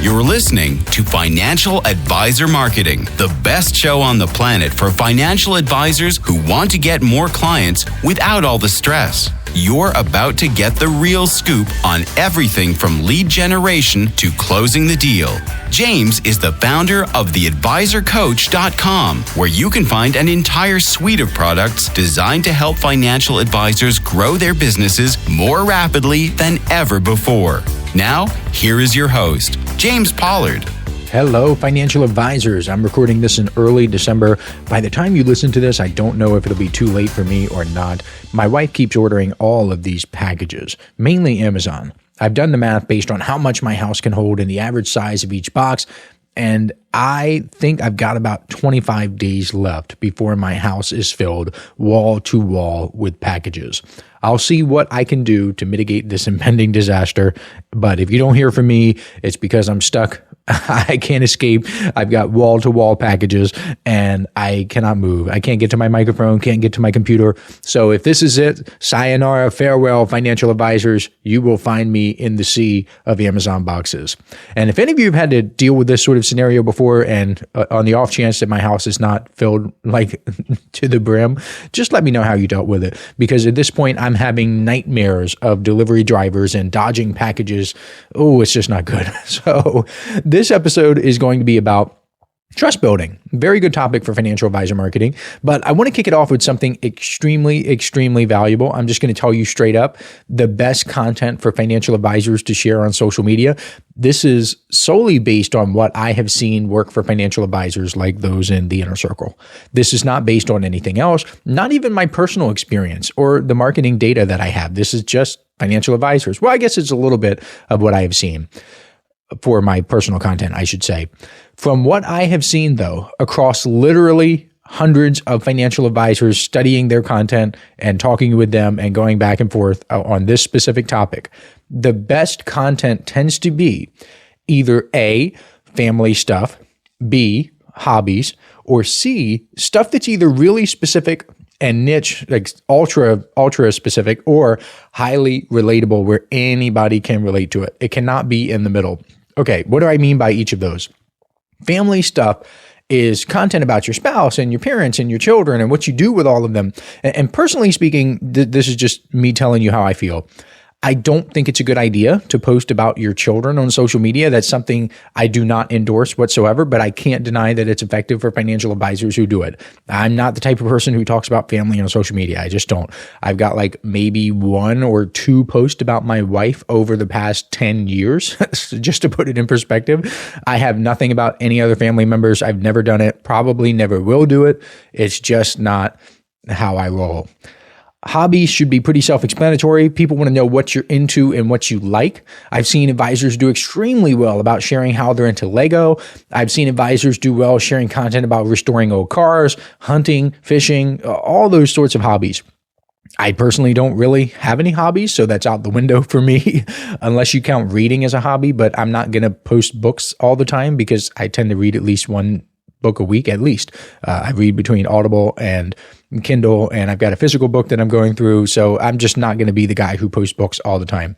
You're listening to Financial Advisor Marketing, the best show on the planet for financial advisors who want to get more clients without all the stress. You're about to get the real scoop on everything from lead generation to closing the deal. James is the founder of theadvisorcoach.com, where you can find an entire suite of products designed to help financial advisors grow their businesses more rapidly than ever before. Now, here is your host, James Pollard. Hello, financial advisors. I'm recording this in early December. By the time you listen to this, I don't know if it'll be too late for me or not. My wife keeps ordering all of these packages, mainly Amazon. I've done the math based on how much my house can hold and the average size of each box, and I think I've got about 25 days left before my house is filled wall to wall with packages. I'll see what I can do to mitigate this impending disaster, but if you don't hear from me, it's because I'm stuck. I can't escape. I've got wall-to-wall packages, and I cannot move. I can't get to my microphone, can't get to my computer. So if this is it, sayonara, farewell, financial advisors, you will find me in the sea of Amazon boxes. And if any of you have had to deal with this sort of scenario before, and on the off chance that my house is not filled like to the brim, just let me know how you dealt with it. Because at this point, I'm having nightmares of delivery drivers and dodging packages. Oh, it's just not good. So this episode is going to be about trust building. Very good topic for financial advisor marketing, but I want to kick it off with something extremely valuable. I'm just going to tell you straight up the best content for financial advisors to share on social media. This is solely based on what I have seen work for financial advisors like those in the inner circle. This is not based on anything else, not even my personal experience or the marketing data that I have. This is just financial advisors. Well, I guess it's a little bit of what I have seen for my personal content, I should say. From what I have seen, though, across literally hundreds of financial advisors studying their content and talking with them and going back and forth on this specific topic, the best content tends to be either A, family stuff, B, hobbies, or C, stuff that's either really specific and niche, like ultra specific, or highly relatable where anybody can relate to it. It cannot be in the middle. Okay, what do I mean by each of those? Family stuff is content about your spouse and your parents and your children and what you do with all of them. And personally speaking, this is just me telling you how I feel. I don't think it's a good idea to post about your children on social media. That's something I do not endorse whatsoever, but I can't deny that it's effective for financial advisors who do it. I'm not the type of person who talks about family on social media. I just don't. I've got like maybe 1 or 2 posts about my wife over the past 10 years, just to put it in perspective. I have nothing about any other family members. I've never done it, probably never will do it. It's just not how I roll. Hobbies should be pretty self-explanatory. People want to know what you're into and what you like. I've seen advisors do extremely well about sharing how they're into Lego. I've seen advisors do well sharing content about restoring old cars, hunting, fishing, all those sorts of hobbies. I personally don't really have any hobbies, so that's out the window for me, unless you count reading as a hobby, but I'm not going to post books all the time because I tend to read at least one book a week at least. I read between Audible and Kindle, and I've got a physical book that I'm going through, so I'm just not going to be the guy who posts books all the time.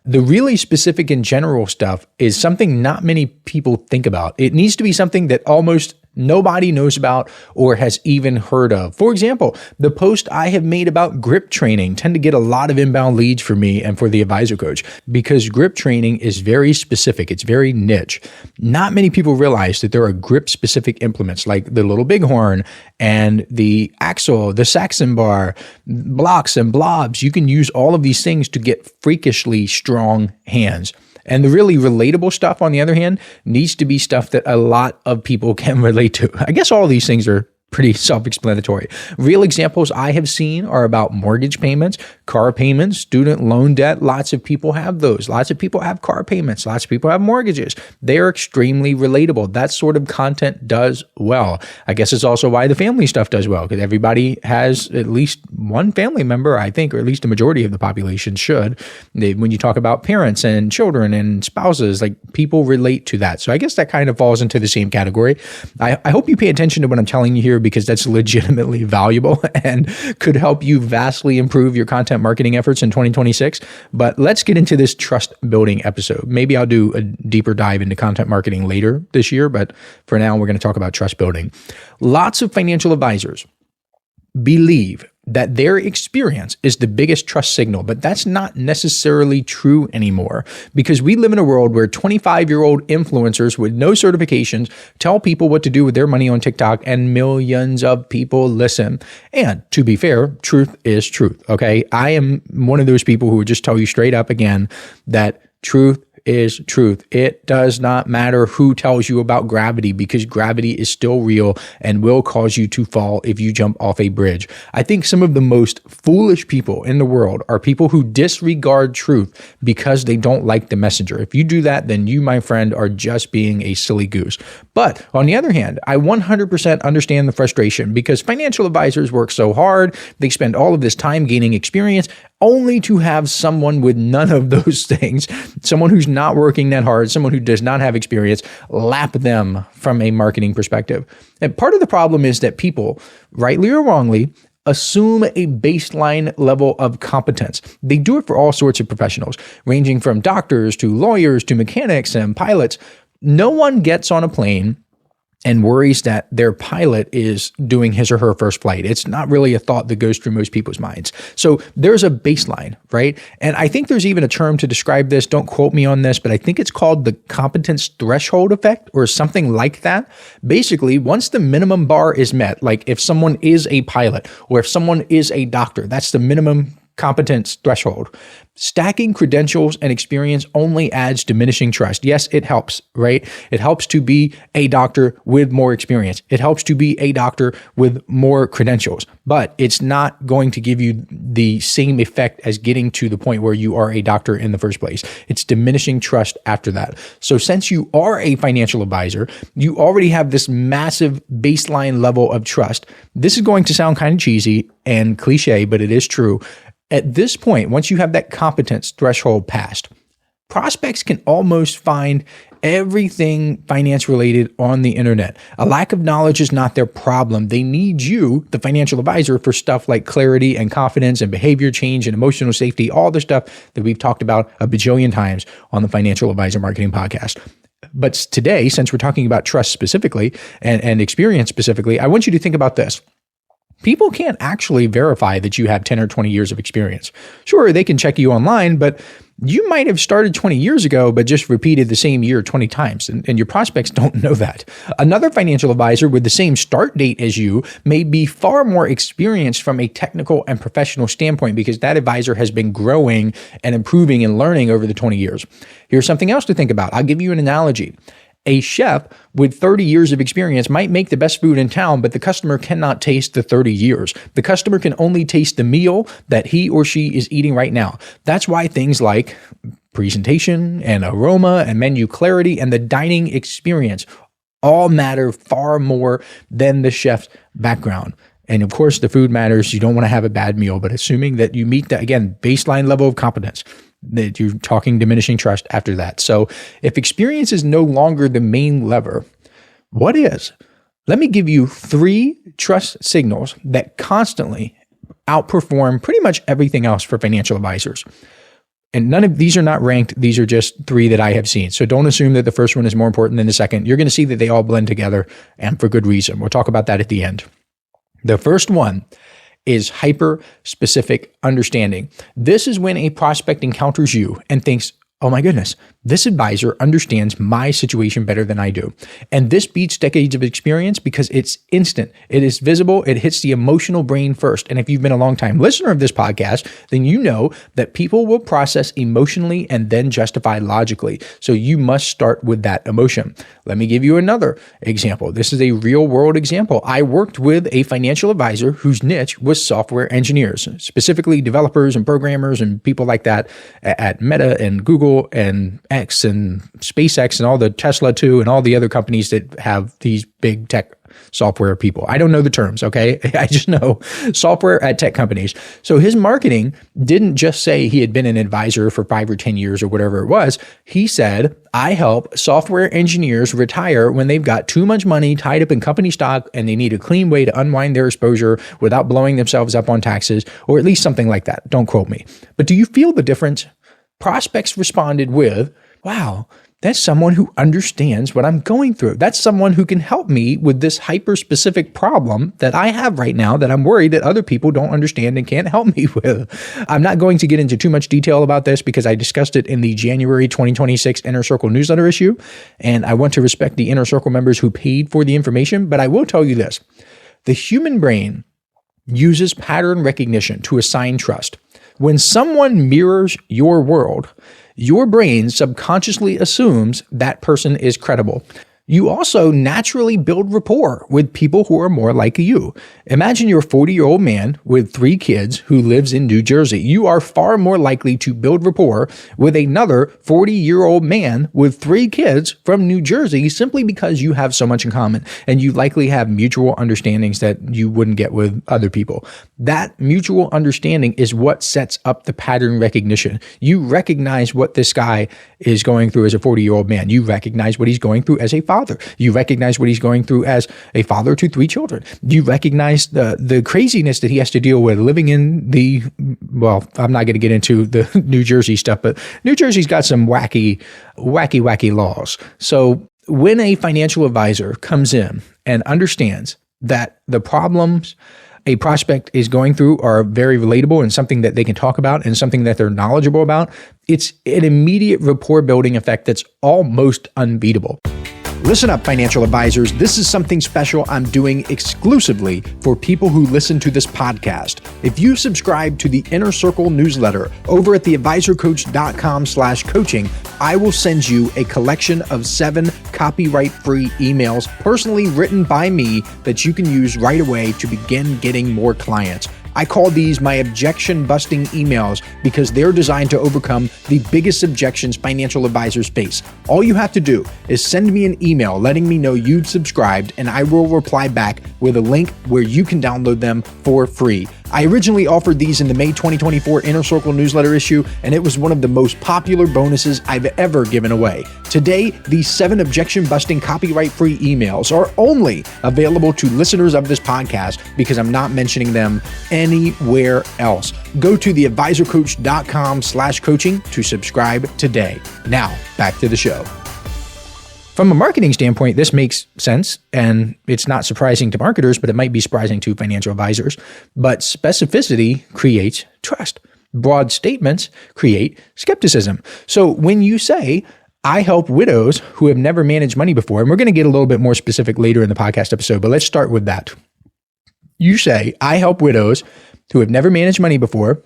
The really specific and general stuff is something not many people think about. It needs to be something that almost nobody knows about or has even heard of. For example, the post I have made about grip training tend to get a lot of inbound leads for me and for the advisor coach because grip training is very specific. It's very niche. Not many people realize that there are grip specific implements like the Little Bighorn and the Axle, the Saxon bar, blocks and blobs. You can use all of these things to get freakishly strong hands. And the really relatable stuff, on the other hand, needs to be stuff that a lot of people can relate to. I guess all these things are pretty self-explanatory. Real examples I have seen are about mortgage payments, car payments, student loan debt. Lots of people have those. Lots of people have car payments. Lots of people have mortgages. They are extremely relatable. That sort of content does well. I guess it's also why the family stuff does well, because everybody has at least one family member, I think, or at least the majority of the population should. When you talk about parents and children and spouses, like people relate to that. So I guess that kind of falls into the same category. I hope you pay attention to what I'm telling you here, because that's legitimately valuable and could help you vastly improve your content content marketing efforts in 2026. But let's get into this trust building episode. Maybe I'll do a deeper dive into content marketing later this year, but for now, we're going to talk about trust building. Lots of financial advisors believe that their experience is the biggest trust signal, but that's not necessarily true anymore because we live in a world where 25-year-old influencers with no certifications tell people what to do with their money on TikTok and millions of people listen. And to be fair, truth is truth, okay? I am one of those people who would just tell you straight up again that truth is truth. It does not matter who tells you about gravity because gravity is still real and will cause you to fall if you jump off a bridge. I think some of the most foolish people in the world are people who disregard truth because they don't like the messenger. If you do that, then you, my friend, are just being a silly goose. But on the other hand, I 100% understand the frustration because financial advisors work so hard. They spend all of this time gaining experience only to have someone with none of those things, someone who's not working that hard, someone who does not have experience, lap them from a marketing perspective. And part of the problem is that people, rightly or wrongly, assume a baseline level of competence. They do it for all sorts of professionals, ranging from doctors to lawyers to mechanics and pilots. No one gets on a plane and worries that their pilot is doing his or her first flight. It's not really a thought that goes through most people's minds. So there's a baseline, right? And I think there's even a term to describe this. Don't quote me on this, but I think it's called the competence threshold effect or something like that. Basically, once the minimum bar is met, like if someone is a pilot or if someone is a doctor, that's the minimum competence threshold. Stacking credentials and experience only adds diminishing trust. Yes, it helps, right? It helps to be a doctor with more experience. It helps to be a doctor with more credentials, but it's not going to give you the same effect as getting to the point where you are a doctor in the first place. It's diminishing trust after that. So since you are a financial advisor, you already have this massive baseline level of trust. This is going to sound kind of cheesy and cliche, but it is true. At this point, once you have that competence threshold passed, prospects can almost find everything finance related on the internet. A lack of knowledge is not their problem. They need you, the financial advisor, for stuff like clarity and confidence and behavior change and emotional safety, all the stuff that we've talked about a bajillion times on the Financial Advisor Marketing Podcast. But today, since we're talking about trust specifically and experience specifically, I want you to think about this. People can't actually verify that you have 10 or 20 years of experience. Sure, they can check you online, but you might have started 20 years ago, but just repeated the same year 20 times, and your prospects don't know that. Another financial advisor with the same start date as you may be far more experienced from a technical and professional standpoint because that advisor has been growing and improving and learning over the 20 years. Here's something else to think about. I'll give you an analogy. A chef with 30 years of experience might make the best food in town, but the customer cannot taste the 30 years. The customer can only taste the meal that he or she is eating right now. That's why things like presentation and aroma and menu clarity and the dining experience all matter far more than the chef's background. And of course, the food matters. You don't want to have a bad meal, but assuming that you meet that, again, baseline level of competence, that you're talking diminishing trust after that. So if experience is no longer the main lever, what is? Let me give you 3 trust signals that constantly outperform pretty much everything else for financial advisors. And none of these are not ranked. These are just 3 that I have seen. So don't assume that the first one is more important than the second. You're going to see that they all blend together and for good reason. We'll talk about that at the end. The first one is hyper-specific understanding. This is when a prospect encounters you and thinks, oh my goodness, this advisor understands my situation better than I do. And this beats decades of experience because it's instant. It is visible. It hits the emotional brain first. And if you've been a long-time listener of this podcast, then you know that people will process emotionally and then justify logically. So you must start with that emotion. Let me give you another example. This is a real-world example. I worked with a financial advisor whose niche was software engineers, specifically developers and programmers and people like that at Meta and Google and X and SpaceX and all the Tesla too and all the other companies that have these big tech software people. I don't know the terms, okay? I just know software at tech companies. So his marketing didn't just say he had been an advisor for 5 or 10 years or whatever it was. He said, I help software engineers retire when they've got too much money tied up in company stock and they need a clean way to unwind their exposure without blowing themselves up on taxes, or at least something like that. Don't quote me. But do you feel the difference? Prospects responded with, wow, that's someone who understands what I'm going through. That's someone who can help me with this hyper-specific problem that I have right now that I'm worried that other people don't understand and can't help me with. I'm not going to get into too much detail about this because I discussed it in the January 2026 Inner Circle newsletter issue, and I want to respect the Inner Circle members who paid for the information, but I will tell you this. The human brain uses pattern recognition to assign trust. When someone mirrors your world, your brain subconsciously assumes that person is credible. You also naturally build rapport with people who are more like you. Imagine you're a 40-year-old man with 3 kids who lives in New Jersey. You are far more likely to build rapport with another 40-year-old man with 3 kids from New Jersey simply because you have so much in common and you likely have mutual understandings that you wouldn't get with other people. That mutual understanding is what sets up the pattern recognition. You recognize what this guy is going through as a 40-year-old man. You recognize what he's going through as a father. You recognize what he's going through as a father to 3 children. You recognize the craziness that he has to deal with living in the, well, I'm not going to get into the New Jersey stuff, but New Jersey's got some wacky laws. So when a financial advisor comes in and understands that the problems a prospect is going through are very relatable and something that they can talk about and something that they're knowledgeable about, it's an immediate rapport building effect that's almost unbeatable. Listen up, financial advisors. This is something special I'm doing exclusively for people who listen to this podcast. If you subscribe to the Inner Circle newsletter over at theadvisorcoach.com/coaching, I will send you a collection of 7 copyright-free emails personally written by me that you can use right away to begin getting more clients. I call these my objection-busting emails because they're designed to overcome the biggest objections financial advisors face. All you have to do is send me an email letting me know you've subscribed, and I will reply back with a link where you can download them for free. I originally offered these in the May 2024 Inner Circle newsletter issue, and it was one of the most popular bonuses I've ever given away. Today, these 7 objection-busting copyright-free emails are only available to listeners of this podcast because I'm not mentioning them anywhere else. Go to theadvisorcoach.com/coaching to subscribe today. Now, back to the show. From a marketing standpoint, this makes sense, and it's not surprising to marketers, but it might be surprising to financial advisors. But specificity creates trust. Broad statements create skepticism. So when you say, I help widows who have never managed money before, and we're going to get a little bit more specific later in the podcast episode, but let's start with that. You say, I help widows who have never managed money before,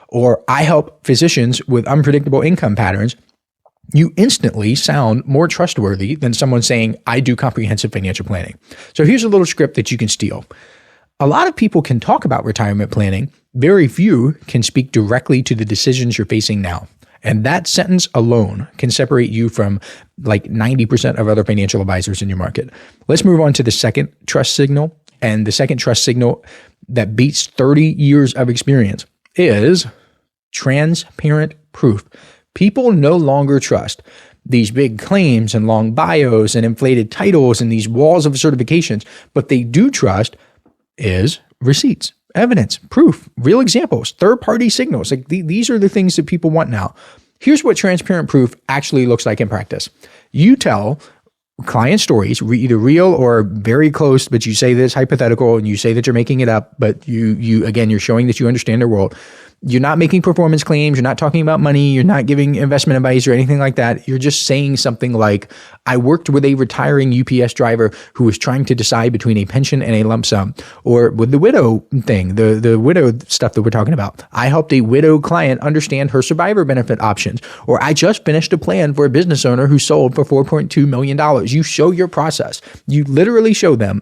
or I help physicians with unpredictable income patterns. You instantly sound more trustworthy than someone saying, I do comprehensive financial planning. So here's a little script that you can steal. A lot of people can talk about retirement planning. Very few can speak directly to the decisions you're facing now. And that sentence alone can separate you from like 90% of other financial advisors in your market. Let's move on to the second trust signal. And the second trust signal that beats 30 years of experience is transparent proof. People no longer trust these big claims and long bios and inflated titles and these walls of certifications. But they do trust is receipts, evidence, proof, real examples, third-party signals. Like these are the things that people want now. Here's what transparent proof actually looks like in practice. You tell client stories, either real or very close, but you say this hypothetical and you say that you're making it up, but you're showing that you understand their world. You're not making performance claims. You're not talking about money. You're not giving investment advice or anything like that. You're just saying something like, I worked with a retiring UPS driver who was trying to decide between a pension and a lump sum. Or with the widow thing, the widow stuff that we're talking about. I helped a widow client understand her survivor benefit options. Or I just finished a plan for a business owner who sold for $4.2 million. You show your process. You literally show them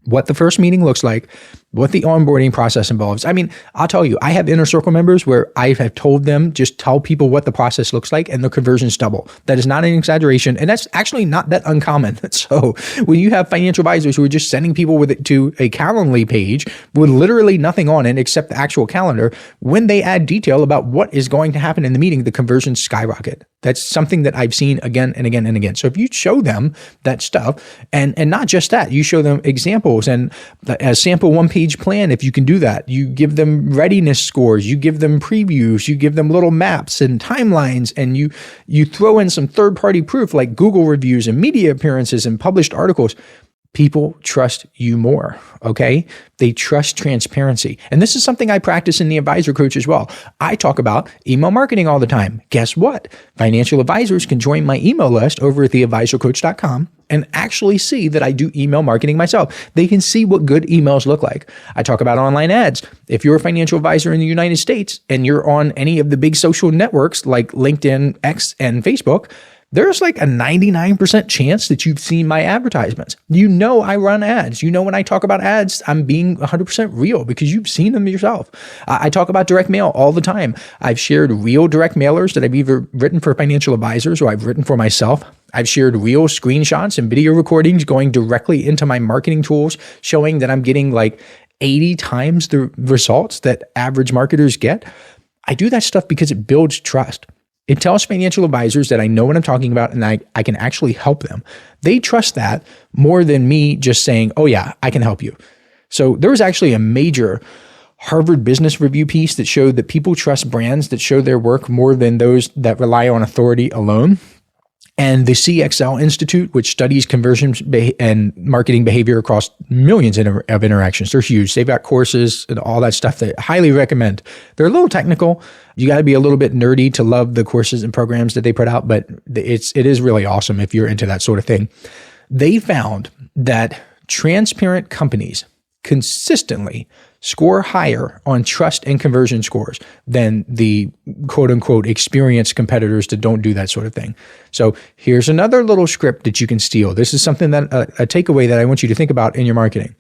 what the first meeting looks like, what the onboarding process involves. I mean, I'll tell you, I have inner circle members where I have told them, just tell people what the process looks like and the conversions double. That is not an exaggeration. And that's actually not that uncommon. So when you have financial advisors who are just sending people with it to a Calendly page with literally nothing on it except the actual calendar, when they add detail about what is going to happen in the meeting, the conversions skyrocket. That's something that I've seen again and again and again. So if you show them that stuff, and not just that, you show them examples and a sample one-page plan, if you can do that, you give them readiness scores, you give them previews, you give them little maps and timelines, and you throw in some third-party proof like Google reviews and media appearances and published articles. People trust you more, okay? They trust transparency. And this is something I practice in the advisor coach as well. I talk about email marketing all the time. Guess what? Financial advisors can join my email list over at theadvisorcoach.com and actually see that I do email marketing myself. They can see what good emails look like. I talk about online ads. If you're a financial advisor in the United States and you're on any of the big social networks like LinkedIn, X, and Facebook, there's like a 99% chance that you've seen my advertisements. You know I run ads. You know when I talk about ads, I'm being 100% real because you've seen them yourself. I talk about direct mail all the time. I've shared real direct mailers that I've either written for financial advisors or I've written for myself. I've shared real screenshots and video recordings going directly into my marketing tools, showing that I'm getting like 80 times the results that average marketers get. I do that stuff because it builds trust. It tells financial advisors that I know what I'm talking about and I can actually help them. They trust that more than me just saying, oh yeah, I can help you. So there was actually a major Harvard Business Review piece that showed that people trust brands that show their work more than those that rely on authority alone. And the CXL Institute, which studies conversions and marketing behavior across millions of interactions, they're huge. They've got courses and all that stuff that I highly recommend. They're a little technical. You got to be a little bit nerdy to love the courses and programs that they put out, but it is really awesome if you're into that sort of thing. They found that transparent companies consistently score higher on trust and conversion scores than the quote unquote experienced competitors that don't do that sort of thing. So here's another little script that you can steal. This is something that a takeaway that I want you to think about in your marketing.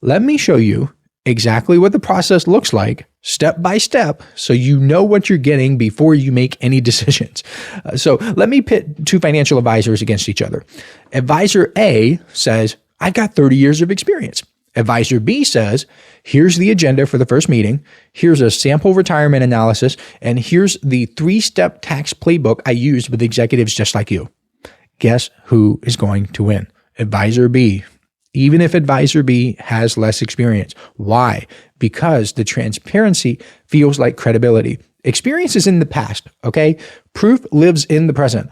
Let me show you exactly what the process looks like step by step so you know what you're getting before you make any decisions. So let me pit two financial advisors against each other. Advisor A says, I've got 30 years of experience. Advisor B says, here's the agenda for the first meeting, here's a sample retirement analysis, and here's the 3-step tax playbook I used with executives just like you. Guess who is going to win? Advisor B. Even if Advisor B has less experience. Why? Because the transparency feels like credibility. Experience is in the past, okay? Proof lives in the present.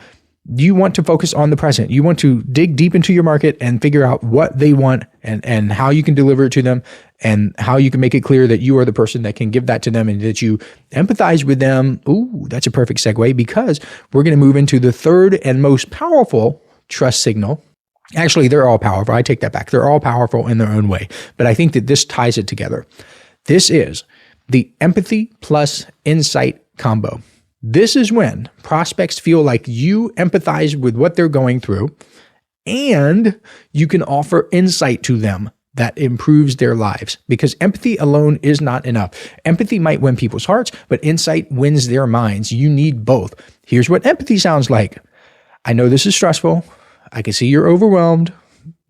You want to focus on the present. You want to dig deep into your market and figure out what they want and how you can deliver it to them and how you can make it clear that you are the person that can give that to them and that you empathize with them. Ooh, that's a perfect segue because we're going to move into the third and most powerful trust signal. Actually, they're all powerful. I take that back. They're all powerful in their own way, but I think that this ties it together. This is the empathy plus insight combo. This is when prospects feel like you empathize with what they're going through and you can offer insight to them that improves their lives because empathy alone is not enough. Empathy might win people's hearts, but insight wins their minds. You need both. Here's what empathy sounds like. I know this is stressful. I can see you're overwhelmed.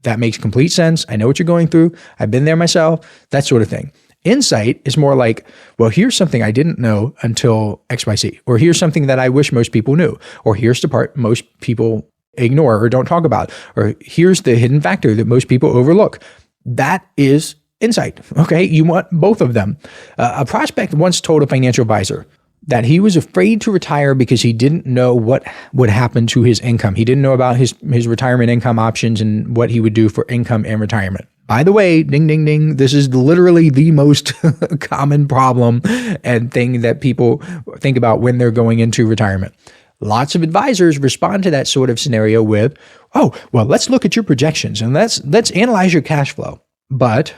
That makes complete sense. I know what you're going through. I've been there myself, that sort of thing. Insight is more like, well, here's something I didn't know until XYZ, or here's something that I wish most people knew, or here's the part most people ignore or don't talk about, or here's the hidden factor that most people overlook. That is insight, okay? You want both of them. A prospect once told a financial advisor that he was afraid to retire because he didn't know what would happen to his income. He didn't know about his retirement income options and what he would do for income and retirement. By the way, ding, ding, ding, this is literally the most common problem and thing that people think about when they're going into retirement. Lots of advisors respond to that sort of scenario with, oh, well, let's look at your projections and let's analyze your cash flow. But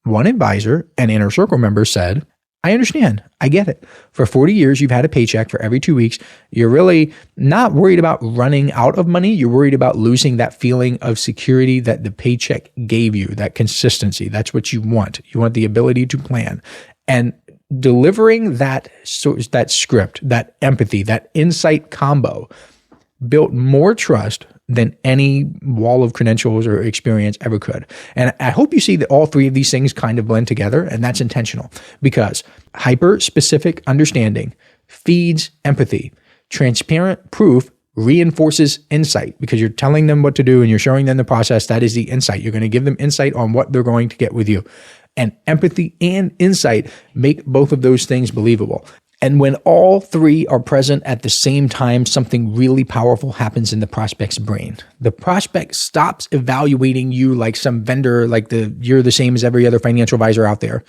one advisor, an inner circle member, said, I understand. I get it. For 40 years, you've had a paycheck for every 2 weeks. You're really not worried about running out of money. You're worried about losing that feeling of security that the paycheck gave you, that consistency. That's what you want. You want the ability to plan. And delivering that script, that empathy, that insight combo built more trust than any wall of credentials or experience ever could. And I hope you see that all three of these things kind of blend together, and that's intentional because hyper-specific understanding feeds empathy. Transparent proof reinforces insight because you're telling them what to do and you're showing them the process. That is the insight. You're going to give them insight on what they're going to get with you. And empathy and insight make both of those things believable. And when all three are present at the same time, something really powerful happens in the prospect's brain. The prospect stops evaluating you like some vendor, like you're the same as every other financial advisor out there.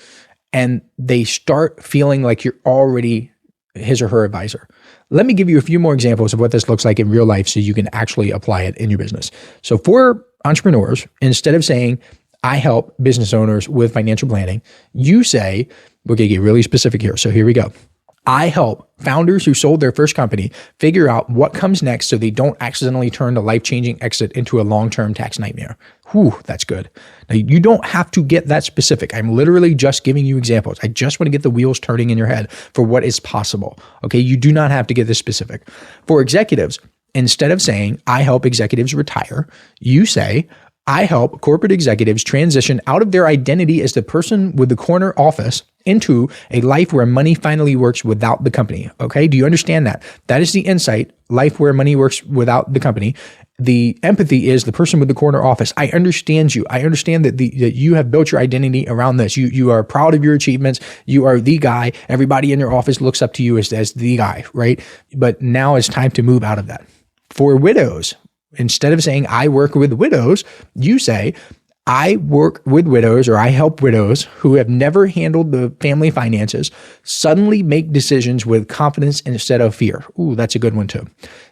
And they start feeling like you're already his or her advisor. Let me give you a few more examples of what this looks like in real life so you can actually apply it in your business. So for entrepreneurs, instead of saying, I help business owners with financial planning, you say, we're going to get really specific here. So here we go. I help founders who sold their first company figure out what comes next so they don't accidentally turn the life-changing exit into a long-term tax nightmare. Whew, that's good. Now, you don't have to get that specific. I'm literally just giving you examples. I just want to get the wheels turning in your head for what is possible. Okay, you do not have to get this specific. For executives, instead of saying, I help executives retire, you say, I help corporate executives transition out of their identity as the person with the corner office into a life where money finally works without the company. Okay. Do you understand that? That is the insight, life where money works without the company. The empathy is the person with the corner office. I understand you. I understand that that you have built your identity around this. You are proud of your achievements. You are the guy. Everybody in your office looks up to you as the guy, right? But now it's time to move out of that. For widows, instead of saying, I work with widows, you say, I work with widows or I help widows who have never handled the family finances suddenly make decisions with confidence instead of fear. Ooh, that's a good one too.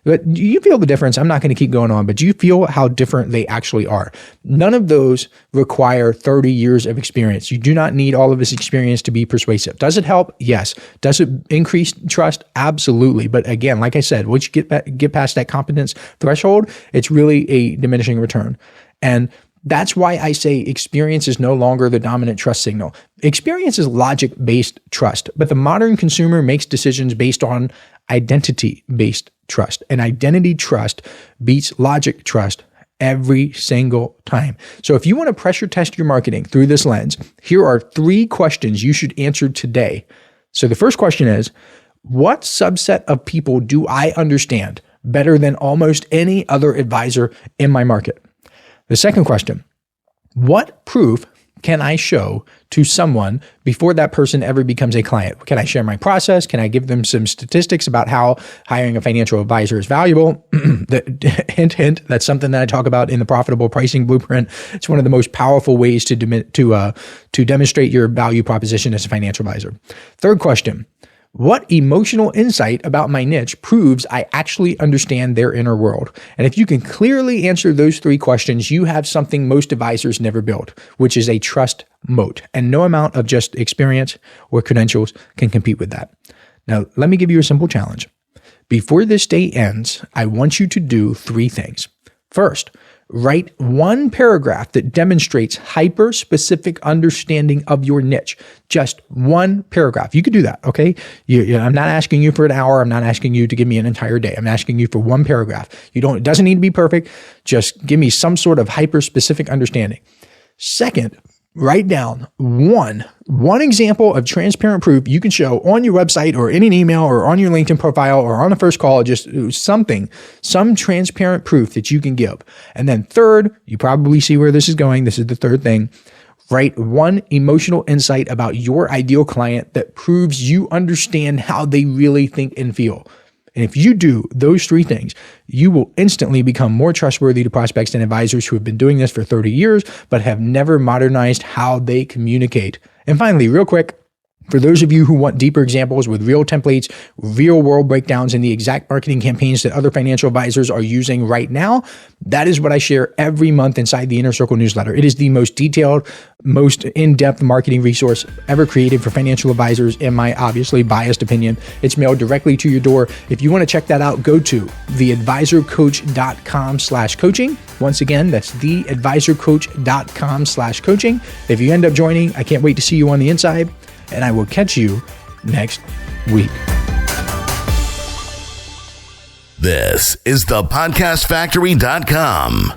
But do you feel the difference? I'm not going to keep going on, but do you feel how different they actually are? None of those require 30 years of experience. You do not need all of this experience to be persuasive. Does it help? Yes. Does it increase trust? Absolutely. But again, like I said, once you get past that competence threshold, it's really a diminishing return. And that's why I say experience is no longer the dominant trust signal. Experience is logic-based trust, but the modern consumer makes decisions based on identity-based trust. And identity trust beats logic trust every single time. So if you want to pressure test your marketing through this lens, here are 3 questions you should answer today. So the first question is, what subset of people do I understand better than almost any other advisor in my market? The second question, what proof can I show to someone before that person ever becomes a client? Can I share my process? Can I give them some statistics about how hiring a financial advisor is valuable? Hint, that's something that I talk about in the Profitable Pricing Blueprint. It's one of the most powerful ways to demonstrate your value proposition as a financial advisor. Third question, what emotional insight about my niche proves I actually understand their inner world? And if you can clearly answer those 3 questions, you have something most advisors never built, which is a trust moat. And no amount of just experience or credentials can compete with that. Now, let me give you a simple challenge. Before this day ends, I want you to do 3 things. First, write 1 paragraph that demonstrates hyper-specific understanding of your niche. Just 1 paragraph. You could do that, okay? I'm not asking you for an hour. I'm not asking you to give me an entire day. I'm asking you for 1 paragraph. It doesn't need to be perfect. Just give me some sort of hyper-specific understanding. Second, write down one example of transparent proof you can show on your website or in an email or on your LinkedIn profile or on a first call, just some transparent proof that you can give. And then third, you probably see where this is going. This is the third thing. Write 1 emotional insight about your ideal client that proves you understand how they really think and feel. And if you do those 3 things, you will instantly become more trustworthy to prospects and advisors who have been doing this for 30 years, but have never modernized how they communicate. And finally, real quick, For those of you who want deeper examples with real templates, real world breakdowns, and the exact marketing campaigns that other financial advisors are using right now, that is what I share every month inside the Inner Circle newsletter. It is the most detailed, most in-depth marketing resource ever created for financial advisors, in my obviously biased opinion. It's mailed directly to your door. If you want to check that out, go to theadvisorcoach.com/coaching. Once again, that's theadvisorcoach.com/coaching. If you end up joining, I can't wait to see you on the inside. And I will catch you next week. This is the podcastfactory.com.